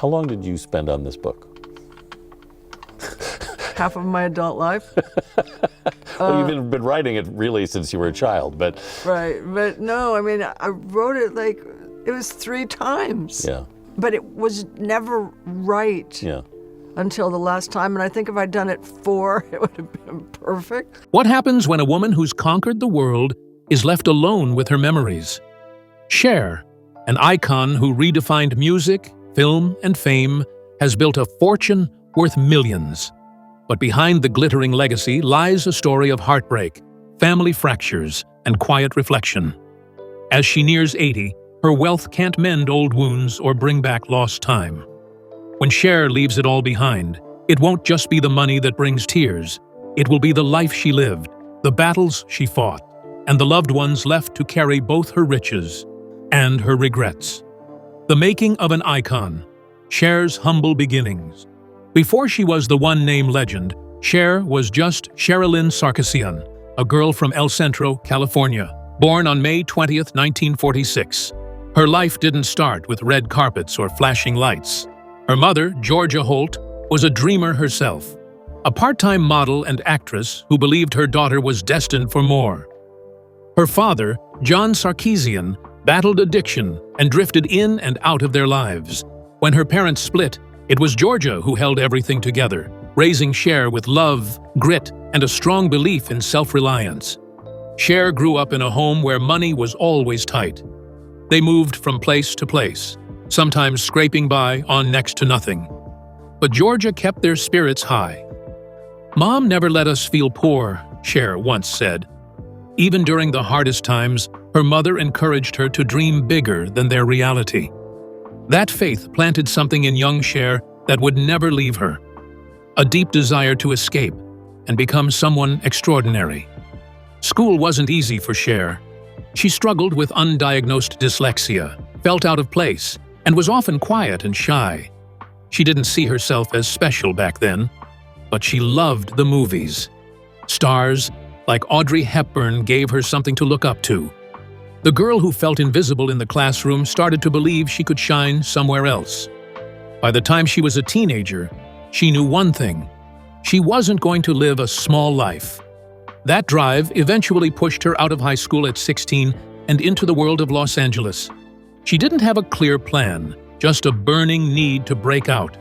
How long did you spend on this book? Half of my adult life. Well, you've been writing it really since you were a child, but... Right, but no, I mean, I wrote it like, it was 3 times. Yeah. But it was never right. Yeah. Until the last time, and I think if I'd done it 4, it would have been perfect. What happens when a woman who's conquered the world is left alone with her memories? Cher, an icon who redefined music, film, and fame, has built a fortune worth millions. But behind the glittering legacy lies a story of heartbreak, family fractures, and quiet reflection. As she nears 80, her wealth can't mend old wounds or bring back lost time. When Cher leaves it all behind, it won't just be the money that brings tears. It will be the life she lived, the battles she fought, and the loved ones left to carry both her riches and her regrets. The making of an icon, Cher's humble beginnings. Before she was the one-name legend, Cher was just Sherilyn Sarkisian, a girl from El Centro, California, born on May 20th, 1946. Her life didn't start with red carpets or flashing lights. Her mother, Georgia Holt, was a dreamer herself, a part-time model and actress who believed her daughter was destined for more. Her father, John Sarkisian, battled addiction and drifted in and out of their lives. When her parents split, it was Georgia who held everything together, raising Cher with love, grit, and a strong belief in self-reliance. Cher grew up in a home where money was always tight. They moved from place to place, sometimes scraping by on next to nothing. But Georgia kept their spirits high. "Mom never let us feel poor," Cher once said. Even during the hardest times, her mother encouraged her to dream bigger than their reality. That faith planted something in young Cher that would never leave her. A deep desire to escape and become someone extraordinary. School wasn't easy for Cher. She struggled with undiagnosed dyslexia, felt out of place, and was often quiet and shy. She didn't see herself as special back then, but she loved the movies. Stars like Audrey Hepburn gave her something to look up to. The girl who felt invisible in the classroom started to believe she could shine somewhere else. By the time she was a teenager, she knew one thing: she wasn't going to live a small life. That drive eventually pushed her out of high school at 16 and into the world of Los Angeles. She didn't have a clear plan, just a burning need to break out.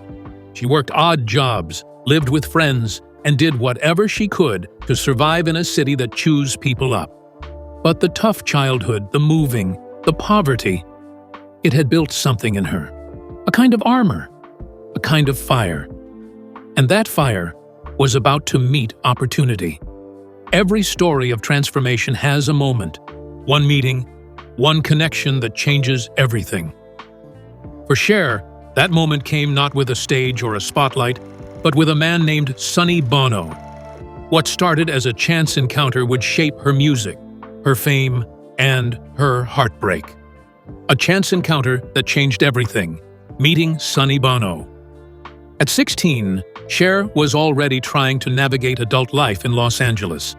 She worked odd jobs, lived with friends, and did whatever she could to survive in a city that chews people up. But the tough childhood, the moving, the poverty, it had built something in her. A kind of armor, a kind of fire. And that fire was about to meet opportunity. Every story of transformation has a moment, one meeting, one connection that changes everything. For Cher, that moment came not with a stage or a spotlight, but with a man named Sonny Bono. What started as a chance encounter would shape her music, her fame, and her heartbreak. A chance encounter that changed everything, meeting Sonny Bono. At 16, Cher was already trying to navigate adult life in Los Angeles.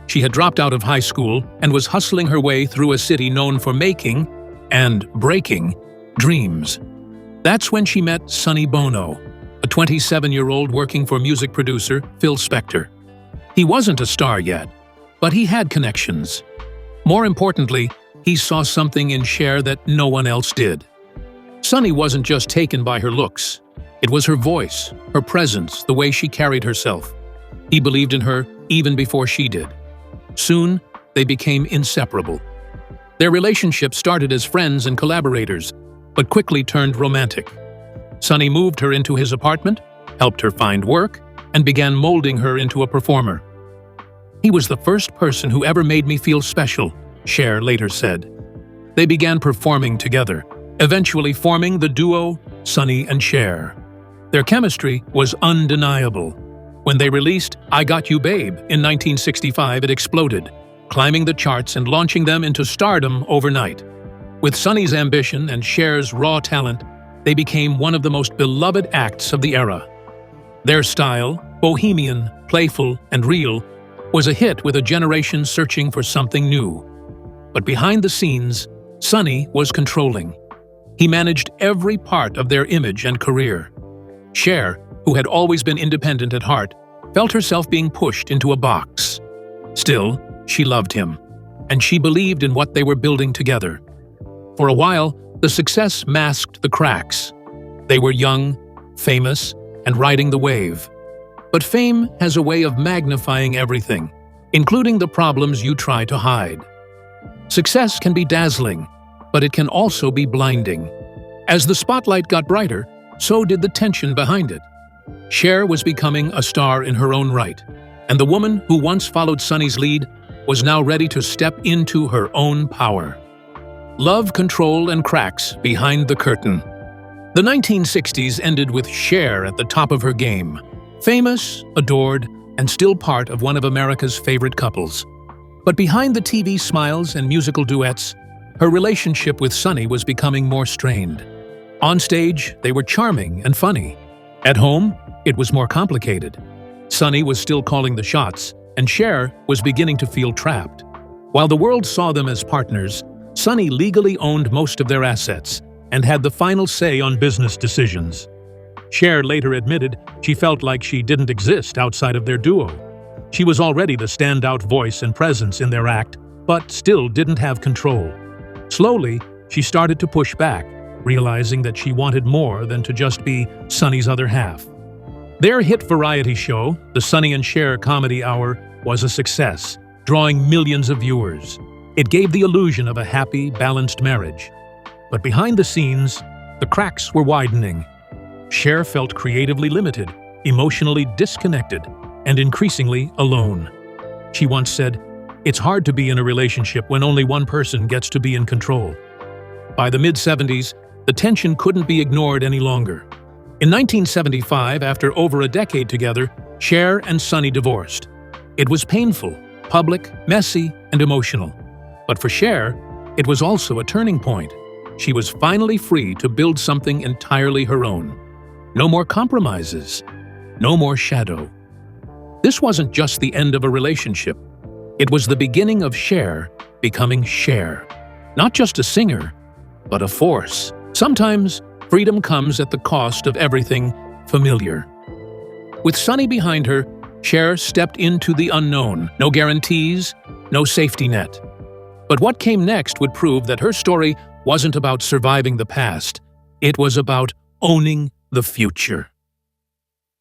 She had dropped out of high school and was hustling her way through a city known for making and breaking dreams. That's when she met Sonny Bono, a 27-year-old working for music producer Phil Spector. He wasn't a star yet, but he had connections. More importantly, he saw something in Cher that no one else did. Sonny wasn't just taken by her looks. It was her voice, her presence, the way she carried herself. He believed in her even before she did. Soon, they became inseparable. Their relationship started as friends and collaborators, but quickly turned romantic. Sonny moved her into his apartment, helped her find work, and began molding her into a performer. "He was the first person who ever made me feel special," Cher later said. They began performing together, eventually forming the duo Sonny and Cher. Their chemistry was undeniable. When they released I Got You Babe in 1965, it exploded, climbing the charts and launching them into stardom overnight. With Sonny's ambition and Cher's raw talent, they became one of the most beloved acts of the era. Their style, bohemian, playful, and real, was a hit with a generation searching for something new. But behind the scenes, Sonny was controlling. He managed every part of their image and career. Cher, who had always been independent at heart, felt herself being pushed into a box. Still, she loved him, and she believed in what they were building together. For a while, the success masked the cracks. They were young, famous, and riding the wave. But fame has a way of magnifying everything, including the problems you try to hide. Success can be dazzling, but it can also be blinding. As the spotlight got brighter, so did the tension behind it. Cher was becoming a star in her own right, and the woman who once followed Sonny's lead was now ready to step into her own power. Love, control, and cracks behind the curtain. The 1960s ended with Cher at the top of her game, famous, adored, and still part of one of America's favorite couples. But behind the TV smiles and musical duets, her relationship with Sonny was becoming more strained. On stage, they were charming and funny. At home, it was more complicated. Sonny was still calling the shots, and Cher was beginning to feel trapped. While the world saw them as partners, Sonny legally owned most of their assets and had the final say on business decisions. Cher later admitted she felt like she didn't exist outside of their duo. She was already the standout voice and presence in their act, but still didn't have control. Slowly, she started to push back, realizing that she wanted more than to just be Sonny's other half. Their hit variety show, the Sonny and Cher Comedy Hour, was a success, drawing millions of viewers. It gave the illusion of a happy, balanced marriage. But behind the scenes, the cracks were widening. Cher felt creatively limited, emotionally disconnected, and increasingly alone. She once said, "It's hard to be in a relationship when only one person gets to be in control." By the mid-70s, the tension couldn't be ignored any longer. In 1975, after over a decade together, Cher and Sonny divorced. It was painful, public, messy, and emotional. But for Cher, it was also a turning point. She was finally free to build something entirely her own. No more compromises. No more shadow. This wasn't just the end of a relationship. It was the beginning of Cher becoming Cher. Not just a singer, but a force. Sometimes, freedom comes at the cost of everything familiar. With Sonny behind her, Cher stepped into the unknown. No guarantees, no safety net. But what came next would prove that her story wasn't about surviving the past. It was about owning the future.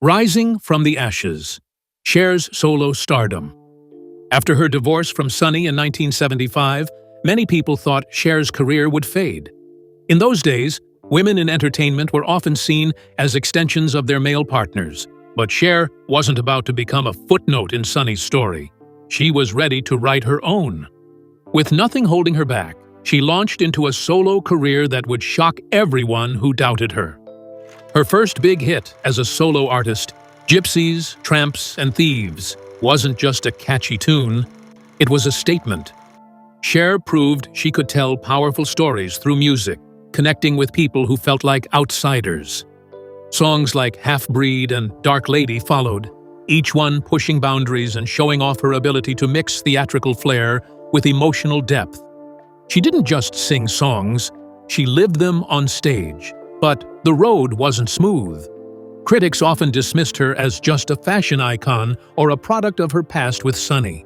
Rising from the ashes. Cher's solo stardom. After her divorce from Sonny in 1975, many people thought Cher's career would fade. In those days, women in entertainment were often seen as extensions of their male partners. But Cher wasn't about to become a footnote in Sonny's story. She was ready to write her own. With nothing holding her back, she launched into a solo career that would shock everyone who doubted her. Her first big hit as a solo artist, Gypsies, Tramps, and Thieves, wasn't just a catchy tune, it was a statement. Cher proved she could tell powerful stories through music, connecting with people who felt like outsiders. Songs like Half-Breed and Dark Lady followed, each one pushing boundaries and showing off her ability to mix theatrical flair with emotional depth. She didn't just sing songs, she lived them on stage. But the road wasn't smooth. Critics often dismissed her as just a fashion icon or a product of her past with Sonny.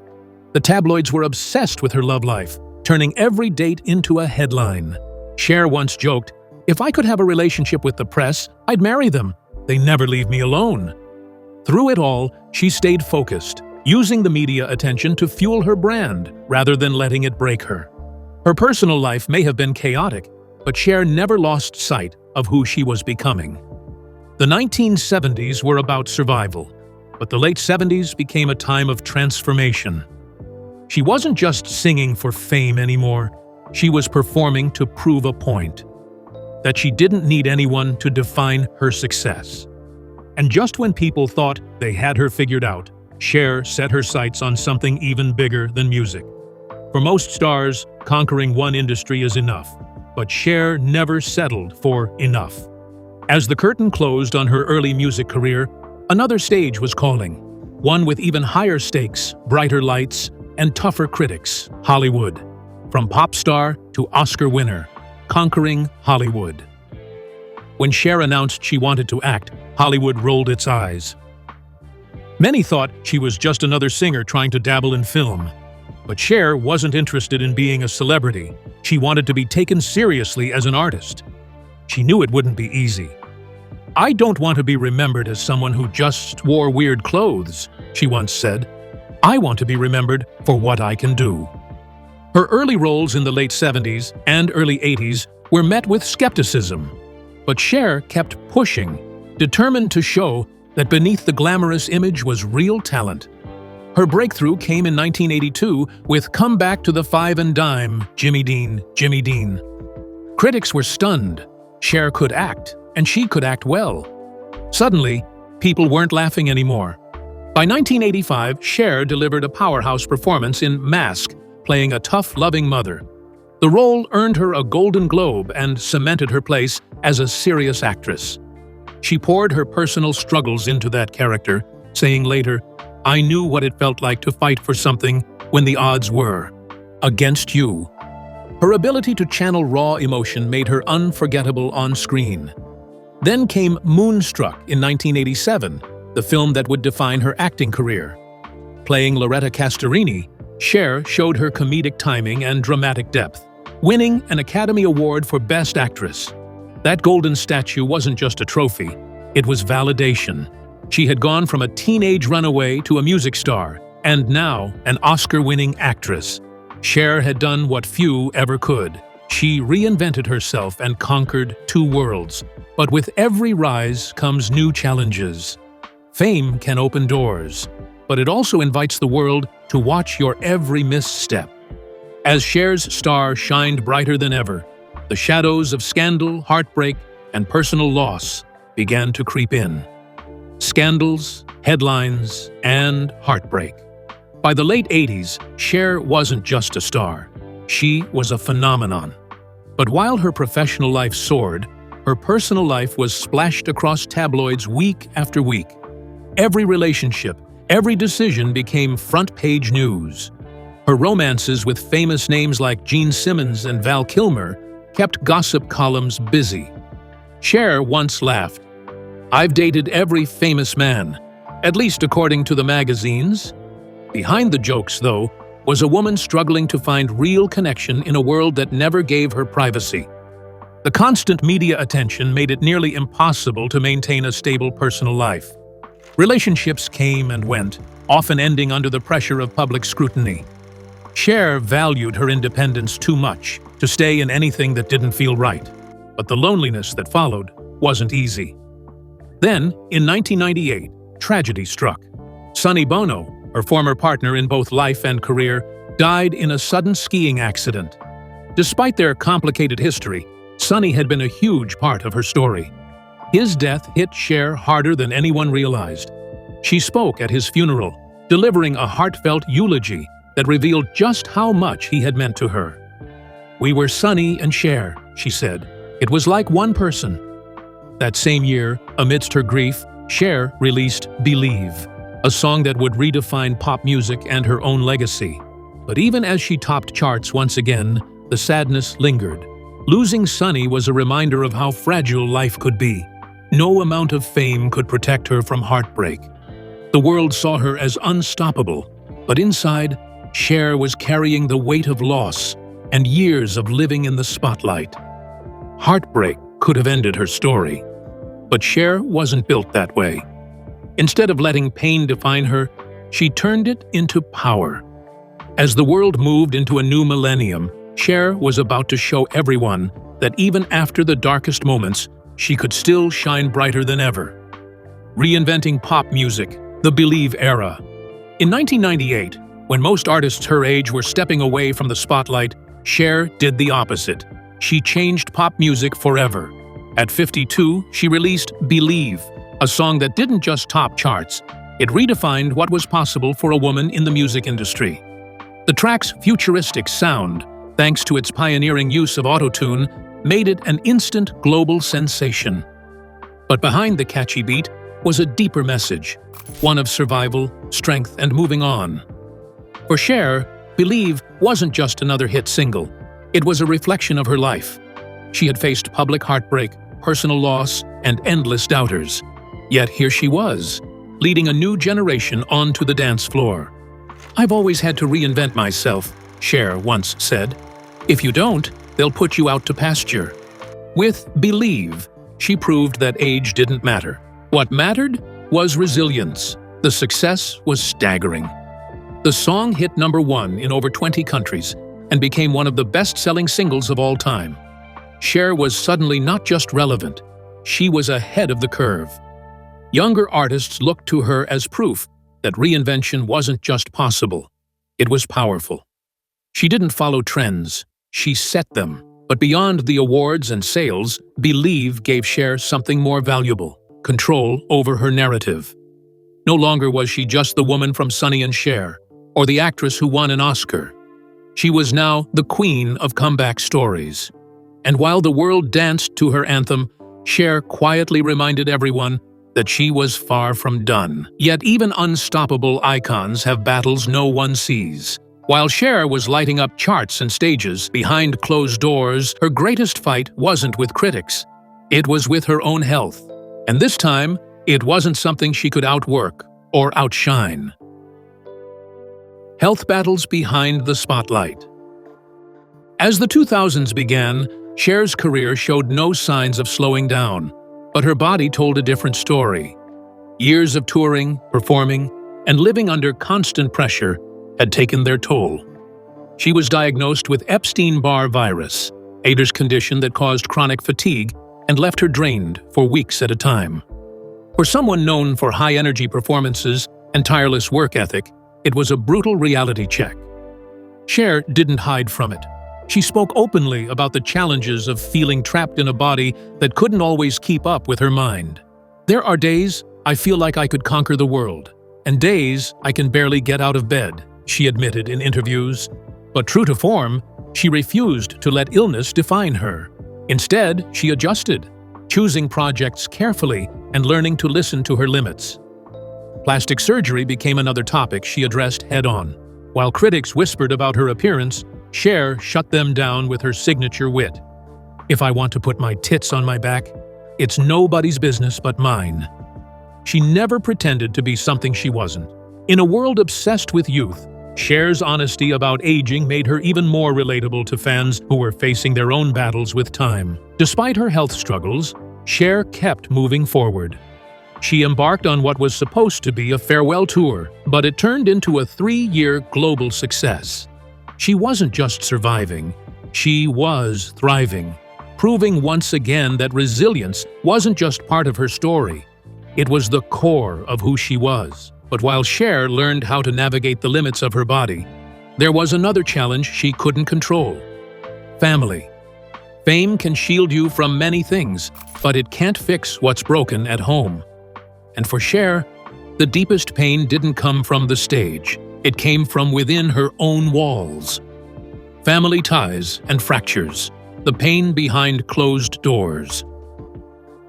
The tabloids were obsessed with her love life, turning every date into a headline. Cher once joked, "If I could have a relationship with the press, I'd marry them. They never leave me alone." Through it all, she stayed focused, using the media attention to fuel her brand rather than letting it break her. Her personal life may have been chaotic, but Cher never lost sight of who she was becoming. The 1970s were about survival, but the late 70s became a time of transformation. She wasn't just singing for fame anymore, she was performing to prove a point. That she didn't need anyone to define her success. And just when people thought they had her figured out, Cher set her sights on something even bigger than music. For most stars, conquering one industry is enough, but Cher never settled for enough. As the curtain closed on her early music career, another stage was calling, one with even higher stakes, brighter lights, and tougher critics, Hollywood. From pop star to Oscar winner, conquering Hollywood. When Cher announced she wanted to act, Hollywood rolled its eyes. Many thought she was just another singer trying to dabble in film. But Cher wasn't interested in being a celebrity. She wanted to be taken seriously as an artist. She knew it wouldn't be easy. "I don't want to be remembered as someone who just wore weird clothes," she once said. "I want to be remembered for what I can do." Her early roles in the late 70s and early 80s were met with skepticism. But Cher kept pushing, determined to show that beneath the glamorous image was real talent. Her breakthrough came in 1982 with "Come Back to the Five and Dime, Jimmy Dean, Jimmy Dean." Critics were stunned. Cher could act, and she could act well. Suddenly, people weren't laughing anymore. By 1985, Cher delivered a powerhouse performance in Mask, playing a tough, loving mother. The role earned her a Golden Globe and cemented her place as a serious actress. She poured her personal struggles into that character, saying later, "I knew what it felt like to fight for something when the odds were against you." Her ability to channel raw emotion made her unforgettable on screen. Then came Moonstruck in 1987, the film that would define her acting career. Playing Loretta Castorini, Cher showed her comedic timing and dramatic depth, winning an Academy Award for Best Actress. That golden statue wasn't just a trophy, it was validation. She had gone from a teenage runaway to a music star, and now an Oscar-winning actress. Cher had done what few ever could. She reinvented herself and conquered two worlds. But with every rise comes new challenges. Fame can open doors, but it also invites the world to watch your every misstep. As Cher's star shined brighter than ever, the shadows of scandal, heartbreak, and personal loss began to creep in. Scandals, headlines, and heartbreak. By the late 80s, Cher wasn't just a star. She was a phenomenon. But while her professional life soared, her personal life was splashed across tabloids week after week. Every relationship, every decision became front-page news. Her romances with famous names like Gene Simmons and Val Kilmer kept gossip columns busy. Cher once laughed, "I've dated every famous man, at least according to the magazines." Behind the jokes, though, was a woman struggling to find real connection in a world that never gave her privacy. The constant media attention made it nearly impossible to maintain a stable personal life. Relationships came and went, often ending under the pressure of public scrutiny. Cher valued her independence too much to stay in anything that didn't feel right, but the loneliness that followed wasn't easy. Then, in 1998, tragedy struck. Sonny Bono, her former partner in both life and career, died in a sudden skiing accident. Despite their complicated history, Sonny had been a huge part of her story. His death hit Cher harder than anyone realized. She spoke at his funeral, delivering a heartfelt eulogy that revealed just how much he had meant to her. "We were Sonny and Cher," she said. "It was like one person." That same year, amidst her grief, Cher released Believe, a song that would redefine pop music and her own legacy. But even as she topped charts once again, the sadness lingered. Losing Sonny was a reminder of how fragile life could be. No amount of fame could protect her from heartbreak. The world saw her as unstoppable, but inside, Cher was carrying the weight of loss and years of living in the spotlight. Heartbreak could have ended her story, but Cher wasn't built that way. Instead of letting pain define her, she turned it into power. As the world moved into a new millennium, Cher was about to show everyone that even after the darkest moments, she could still shine brighter than ever. Reinventing pop music, the Believe era. In 1998, when most artists her age were stepping away from the spotlight, Cher did the opposite. She changed pop music forever. At 52, she released Believe, a song that didn't just top charts, it redefined what was possible for a woman in the music industry. The track's futuristic sound, thanks to its pioneering use of autotune, made it an instant global sensation. But behind the catchy beat was a deeper message, one of survival, strength, and moving on. For Cher, Believe wasn't just another hit single. It was a reflection of her life. She had faced public heartbreak, personal loss, and endless doubters. Yet here she was, leading a new generation onto the dance floor. "I've always had to reinvent myself," Cher once said. "If you don't, they'll put you out to pasture." With Believe, she proved that age didn't matter. What mattered was resilience. The success was staggering. The song hit #1 in over 20 countries and became one of the best-selling singles of all time. Cher was suddenly not just relevant, she was ahead of the curve. Younger artists looked to her as proof that reinvention wasn't just possible, it was powerful. She didn't follow trends, she set them. But beyond the awards and sales, Believe gave Cher something more valuable: control over her narrative. No longer was she just the woman from Sonny and Cher, or the actress who won an Oscar. She was now the queen of comeback stories. And while the world danced to her anthem, Cher quietly reminded everyone that she was far from done. Yet even unstoppable icons have battles no one sees. While Cher was lighting up charts and stages behind closed doors, her greatest fight wasn't with critics. It was with her own health. And this time, it wasn't something she could outwork or outshine. Health battles behind the spotlight. As the 2000s began, Cher's career showed no signs of slowing down, but her body told a different story. Years of touring, performing, and living under constant pressure had taken their toll. She was diagnosed with Epstein-Barr virus, Ader's condition that caused chronic fatigue and left her drained for weeks at a time. For someone known for high-energy performances and tireless work ethic, it was a brutal reality check. Cher didn't hide from it. She spoke openly about the challenges of feeling trapped in a body that couldn't always keep up with her mind. "There are days I feel like I could conquer the world, and days I can barely get out of bed," she admitted in interviews. But true to form, she refused to let illness define her. Instead, she adjusted, choosing projects carefully and learning to listen to her limits. Plastic surgery became another topic she addressed head-on. While critics whispered about her appearance, Cher shut them down with her signature wit. "If I want to put my tits on my back, it's nobody's business but mine." She never pretended to be something she wasn't. In a world obsessed with youth, Cher's honesty about aging made her even more relatable to fans who were facing their own battles with time. Despite her health struggles, Cher kept moving forward. She embarked on what was supposed to be a farewell tour, but it turned into a 3-year global success. She wasn't just surviving, she was thriving, proving once again that resilience wasn't just part of her story. It was the core of who she was. But while Cher learned how to navigate the limits of her body, there was another challenge she couldn't control: family. Fame can shield you from many things, but it can't fix what's broken at home. And for Cher, the deepest pain didn't come from the stage. It came from within her own walls. Family ties and fractures, the pain behind closed doors.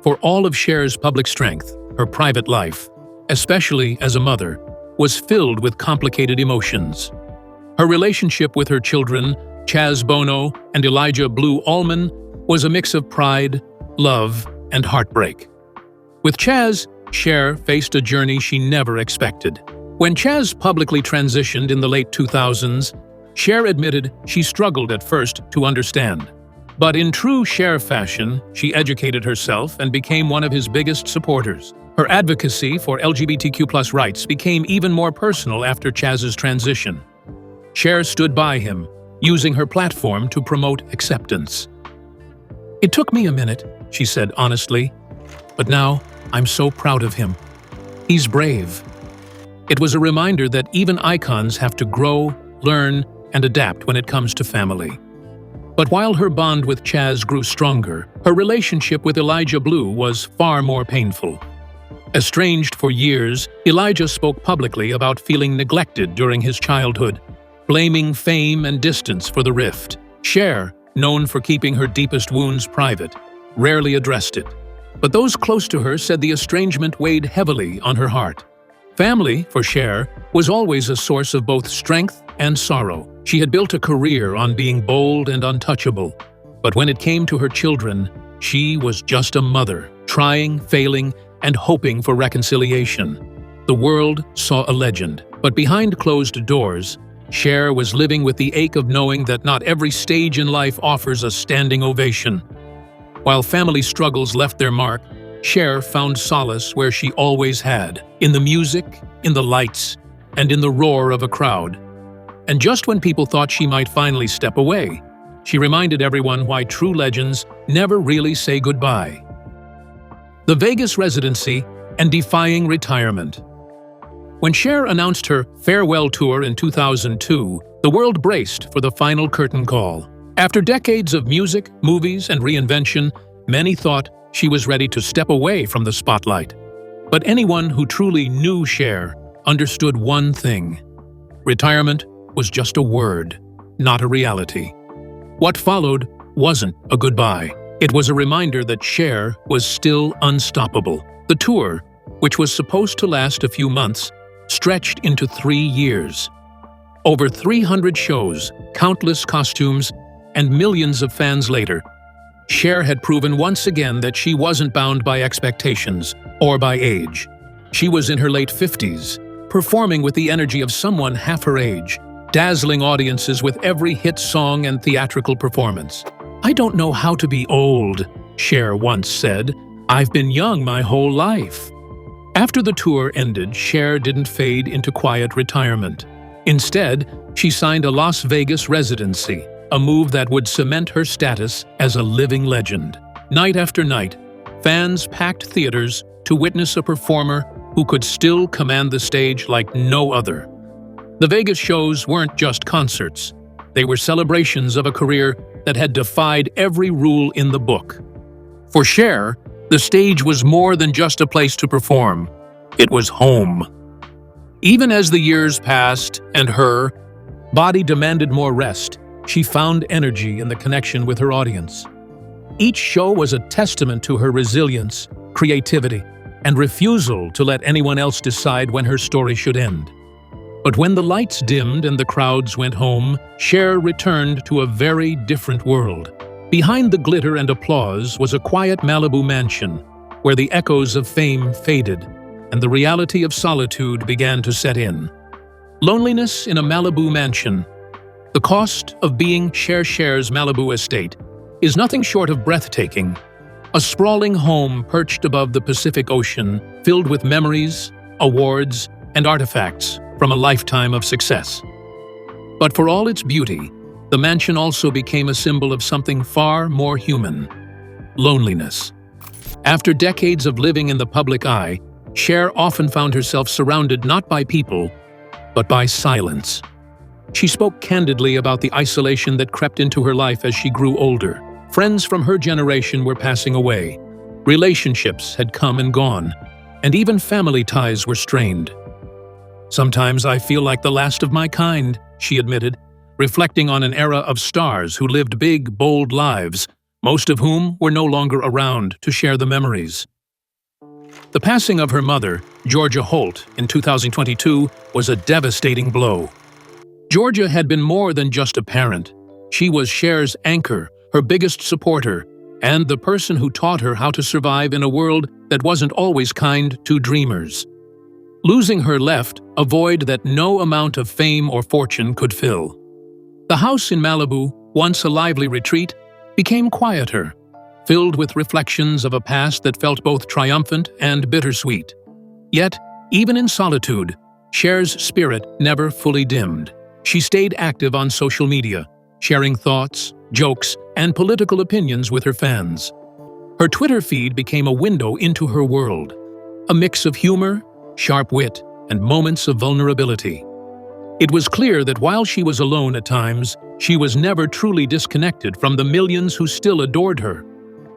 For all of Cher's public strength, her private life, especially as a mother, was filled with complicated emotions. Her relationship with her children, Chaz Bono and Elijah Blue Allman, was a mix of pride, love, and heartbreak. With Chaz, Cher faced a journey she never expected. When Chaz publicly transitioned in the late 2000s, Cher admitted she struggled at first to understand. But in true Cher fashion, she educated herself and became one of his biggest supporters. Her advocacy for LGBTQ+ rights became even more personal after Chaz's transition. Cher stood by him, using her platform to promote acceptance. "It took me a minute," she said honestly, "but now I'm so proud of him. He's brave." It was a reminder that even icons have to grow, learn, and adapt when it comes to family. But while her bond with Chaz grew stronger, her relationship with Elijah Blue was far more painful. Estranged for years, Elijah spoke publicly about feeling neglected during his childhood, blaming fame and distance for the rift. Cher, known for keeping her deepest wounds private, rarely addressed it. But those close to her said the estrangement weighed heavily on her heart. Family, for Cher, was always a source of both strength and sorrow. She had built a career on being bold and untouchable. But when it came to her children, she was just a mother, trying, failing, and hoping for reconciliation. The world saw a legend, but behind closed doors, Cher was living with the ache of knowing that not every stage in life offers a standing ovation. While family struggles left their mark, Cher found solace where she always had, in the music, in the lights, and in the roar of a crowd. And just when people thought she might finally step away, she reminded everyone why true legends never really say goodbye. The Vegas residency and defying retirement. When Cher announced her farewell tour in 2002, the world braced for the final curtain call. After decades of music, movies, and reinvention, many thought she was ready to step away from the spotlight. But anyone who truly knew Cher understood one thing: retirement was just a word, not a reality. What followed wasn't a goodbye. It was a reminder that Cher was still unstoppable. The tour, which was supposed to last a few months, stretched into 3 years. Over 300 shows, countless costumes, and millions of fans later, Cher had proven once again that she wasn't bound by expectations or by age. She was in her late 50s, performing with the energy of someone half her age, dazzling audiences with every hit song and theatrical performance. "I don't know how to be old," Cher once said. "I've been young my whole life." After the tour ended, Cher didn't fade into quiet retirement. Instead, she signed a Las Vegas residency, a move that would cement her status as a living legend. Night after night, fans packed theaters to witness a performer who could still command the stage like no other. The Vegas shows weren't just concerts. They were celebrations of a career that had defied every rule in the book. For Cher, the stage was more than just a place to perform. It was home. Even as the years passed and her body demanded more rest, she found energy in the connection with her audience. Each show was a testament to her resilience, creativity, and refusal to let anyone else decide when her story should end. But when the lights dimmed and the crowds went home, Cher returned to a very different world. Behind the glitter and applause was a quiet Malibu mansion, where the echoes of fame faded and the reality of solitude began to set in. Loneliness in a Malibu mansion. The cost of being Cher's Malibu estate is nothing short of breathtaking. A sprawling home perched above the Pacific Ocean, filled with memories, awards, and artifacts from a lifetime of success. But for all its beauty, the mansion also became a symbol of something far more human: loneliness. After decades of living in the public eye, Cher often found herself surrounded not by people, but by silence. She spoke candidly about the isolation that crept into her life as she grew older. Friends from her generation were passing away. Relationships had come and gone, and even family ties were strained. "Sometimes I feel like the last of my kind," she admitted, reflecting on an era of stars who lived big, bold lives, most of whom were no longer around to share the memories. The passing of her mother, Georgia Holt, in 2022 was a devastating blow. Georgia had been more than just a parent. She was Cher's anchor, her biggest supporter, and the person who taught her how to survive in a world that wasn't always kind to dreamers. Losing her left a void that no amount of fame or fortune could fill. The house in Malibu, once a lively retreat, became quieter, filled with reflections of a past that felt both triumphant and bittersweet. Yet, even in solitude, Cher's spirit never fully dimmed. She stayed active on social media, sharing thoughts, jokes, and political opinions with her fans. Her Twitter feed became a window into her world, a mix of humor, sharp wit, and moments of vulnerability. It was clear that while she was alone at times, she was never truly disconnected from the millions who still adored her.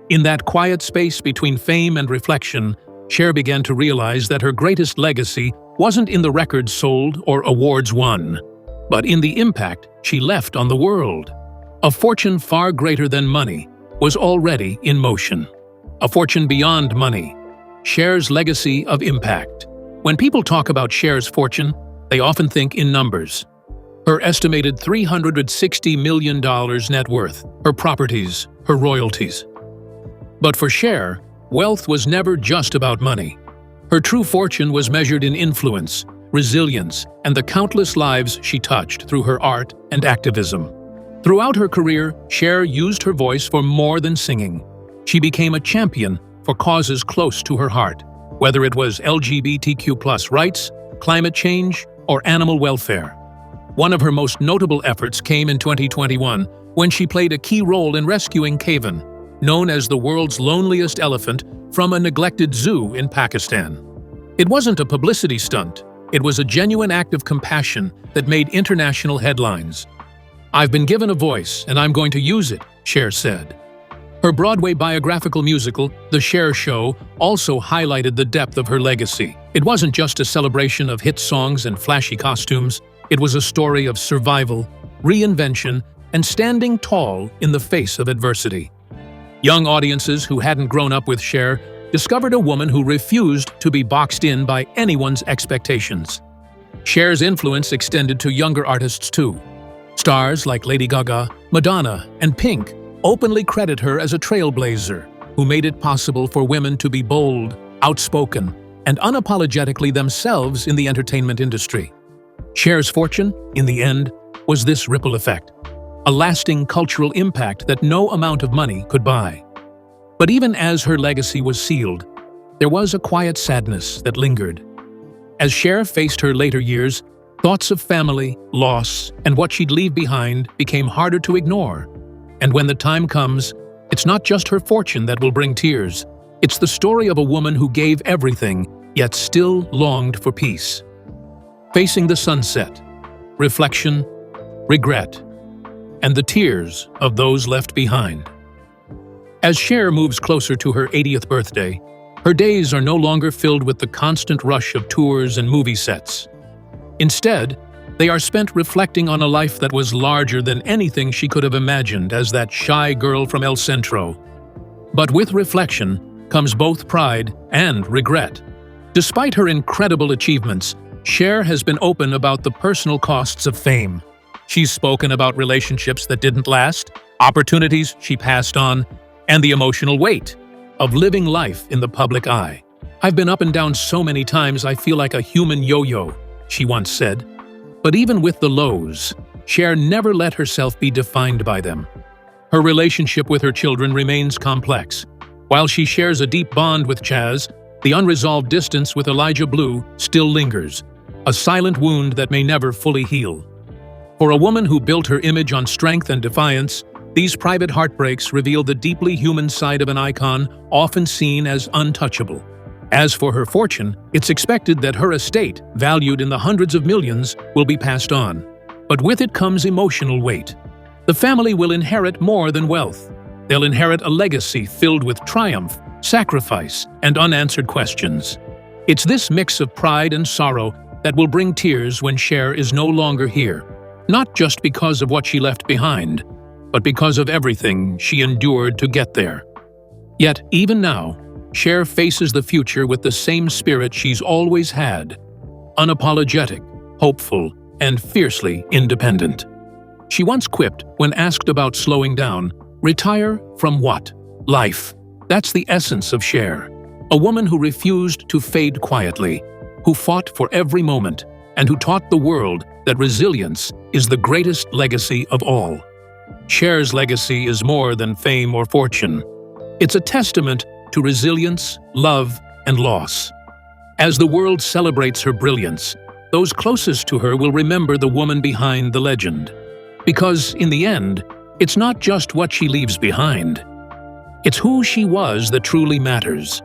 In that quiet space between fame and reflection, Cher began to realize that her greatest legacy wasn't in the records sold or awards won, but in the impact she left on the world. A fortune far greater than money was already in motion. A fortune beyond money, Cher's legacy of impact. When people talk about Cher's fortune, they often think in numbers. Her estimated $360 million net worth, her properties, her royalties. But for Cher, wealth was never just about money. Her true fortune was measured in influence, resilience, and the countless lives she touched through her art and activism. Throughout her career, Cher used her voice for more than singing. She became a champion for causes close to her heart, whether it was LGBTQ+ rights, climate change, or animal welfare. One of her most notable efforts came in 2021 when she played a key role in rescuing Kavan, known as the world's loneliest elephant, from a neglected zoo in Pakistan. It wasn't a publicity stunt. It was a genuine act of compassion that made international headlines. "I've been given a voice, and I'm going to use it," Cher said. Her Broadway biographical musical, The Cher Show, also highlighted the depth of her legacy. It wasn't just a celebration of hit songs and flashy costumes. It was a story of survival, reinvention, and standing tall in the face of adversity. Young audiences who hadn't grown up with Cher discovered a woman who refused to be boxed in by anyone's expectations. Cher's influence extended to younger artists too. Stars like Lady Gaga, Madonna, and Pink openly credit her as a trailblazer who made it possible for women to be bold, outspoken, and unapologetically themselves in the entertainment industry. Cher's fortune, in the end, was this ripple effect, a lasting cultural impact that no amount of money could buy. But even as her legacy was sealed, there was a quiet sadness that lingered. As Cher faced her later years, thoughts of family, loss, and what she'd leave behind became harder to ignore. And when the time comes, it's not just her fortune that will bring tears. It's the story of a woman who gave everything, yet still longed for peace. Facing the sunset, reflection, regret, and the tears of those left behind. As Cher moves closer to her 80th birthday, her days are no longer filled with the constant rush of tours and movie sets. Instead, they are spent reflecting on a life that was larger than anything she could have imagined as that shy girl from El Centro. But with reflection comes both pride and regret. Despite her incredible achievements, Cher has been open about the personal costs of fame. She's spoken about relationships that didn't last, opportunities she passed on, and the emotional weight of living life in the public eye. "I've been up and down so many times I feel like a human yo-yo," she once said. But even with the lows, Cher never let herself be defined by them. Her relationship with her children remains complex. While she shares a deep bond with Chaz, the unresolved distance with Elijah Blue still lingers, a silent wound that may never fully heal. For a woman who built her image on strength and defiance, these private heartbreaks reveal the deeply human side of an icon often seen as untouchable. As for her fortune, it's expected that her estate, valued in the hundreds of millions, will be passed on. But with it comes emotional weight. The family will inherit more than wealth. They'll inherit a legacy filled with triumph, sacrifice, and unanswered questions. It's this mix of pride and sorrow that will bring tears when Cher is no longer here, not just because of what she left behind, but because of everything she endured to get there. Yet, even now, Cher faces the future with the same spirit she's always had, unapologetic, hopeful, and fiercely independent. She once quipped when asked about slowing down, "Retire from what? Life." That's the essence of Cher, a woman who refused to fade quietly, who fought for every moment, and who taught the world that resilience is the greatest legacy of all. Cher's legacy is more than fame or fortune. It's a testament to resilience, love, and loss. As the world celebrates her brilliance, those closest to her will remember the woman behind the legend. Because, in the end, it's not just what she leaves behind. It's who she was that truly matters.